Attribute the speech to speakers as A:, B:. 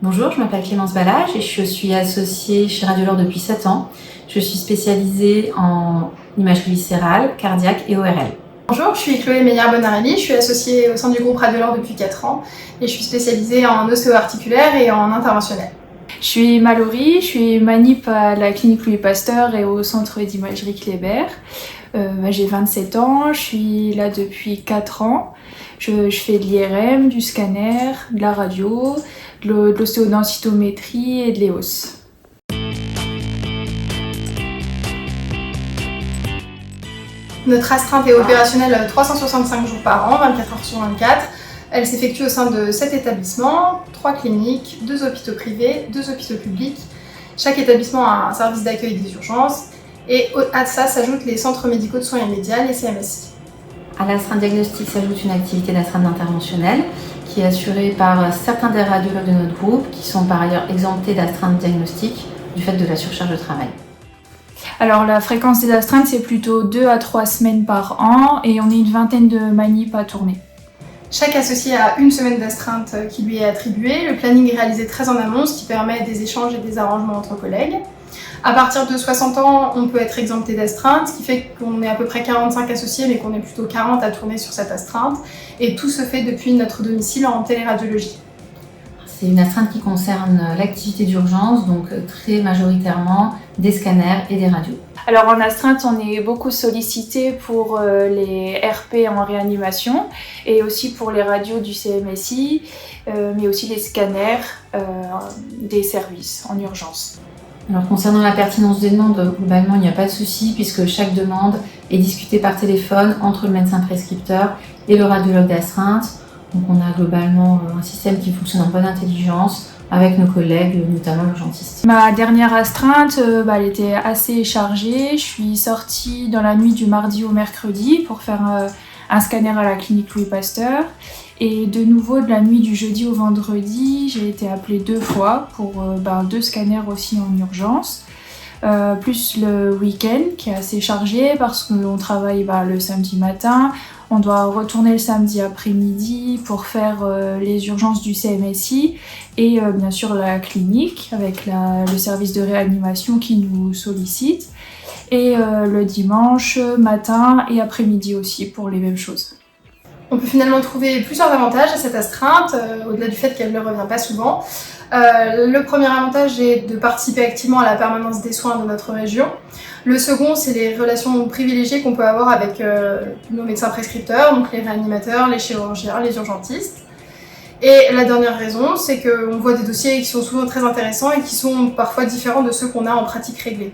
A: Bonjour, je m'appelle Clémence Balage et je suis associée chez Radiolore depuis 7 ans. Je suis spécialisée en imagerie viscérale, cardiaque et ORL.
B: Bonjour, je suis Chloé Meillard-Bonarelli, je suis associée au sein du groupe Radiolore depuis 4 ans et je suis spécialisée en ostéo-articulaire et en interventionnel.
C: Je suis Mallory, je suis manip à la clinique Louis Pasteur et au centre d'imagerie Kléber. J'ai 27 ans, je suis là depuis 4 ans. Je fais de l'IRM, du scanner, de la radio, de l'ostéodensitométrie et de l'EOS.
B: Notre astreinte est opérationnelle 365 jours par an, 24 heures sur 24. Elle s'effectue au sein de 7 établissements, 3 cliniques, 2 hôpitaux privés, 2 hôpitaux publics. Chaque établissement a un service d'accueil des urgences et à ça s'ajoutent les centres médicaux de soins immédiats, les CMSI.
A: À l'astreinte diagnostique s'ajoute une activité d'astreinte interventionnelle qui est assurée par certains des radiologues de notre groupe qui sont par ailleurs exemptés d'astreinte diagnostique du fait de la surcharge de travail.
C: Alors la fréquence des astreintes c'est plutôt 2 à 3 semaines par an et on est une vingtaine de manips à tourner.
B: Chaque associé a une semaine d'astreinte qui lui est attribuée. Le planning est réalisé très en amont, ce qui permet des échanges et des arrangements entre collègues. À partir de 60 ans, on peut être exempté d'astreinte, ce qui fait qu'on est à peu près 45 associés, mais qu'on est plutôt 40 à tourner sur cette astreinte. Et tout se fait depuis notre domicile en téléradiologie.
A: C'est une astreinte qui concerne l'activité d'urgence, donc très majoritairement des scanners et des radios.
C: Alors en astreinte, on est beaucoup sollicité pour les RP en réanimation et aussi pour les radios du CMSI, mais aussi les scanners des services en urgence.
A: Alors concernant la pertinence des demandes, globalement il n'y a pas de souci puisque chaque demande est discutée par téléphone entre le médecin prescripteur et le radiologue d'astreinte. Donc on a globalement un système qui fonctionne en bonne intelligence avec nos collègues, notamment l'urgentiste.
C: Ma dernière astreinte, elle était assez chargée. Je suis sortie dans la nuit du mardi au mercredi pour faire un scanner à la clinique Louis Pasteur. Et de nouveau, de la nuit du jeudi au vendredi, j'ai été appelée 2 fois pour 2 scanners aussi en urgence. Plus le week-end qui est assez chargé parce qu'on travaille le samedi matin. On doit retourner le samedi après-midi pour faire les urgences du CMSI et bien sûr la clinique avec le service de réanimation qui nous sollicite. Et le dimanche matin et après-midi aussi pour les mêmes choses.
B: On peut finalement trouver plusieurs avantages à cette astreinte, au-delà du fait qu'elle ne revient pas souvent. Le premier avantage est de participer activement à la permanence des soins de notre région. Le second, c'est les relations privilégiées qu'on peut avoir avec nos médecins prescripteurs, donc les réanimateurs, les chirurgiens, les urgentistes. Et la dernière raison, c'est qu'on voit des dossiers qui sont souvent très intéressants et qui sont parfois différents de ceux qu'on a en pratique réglée.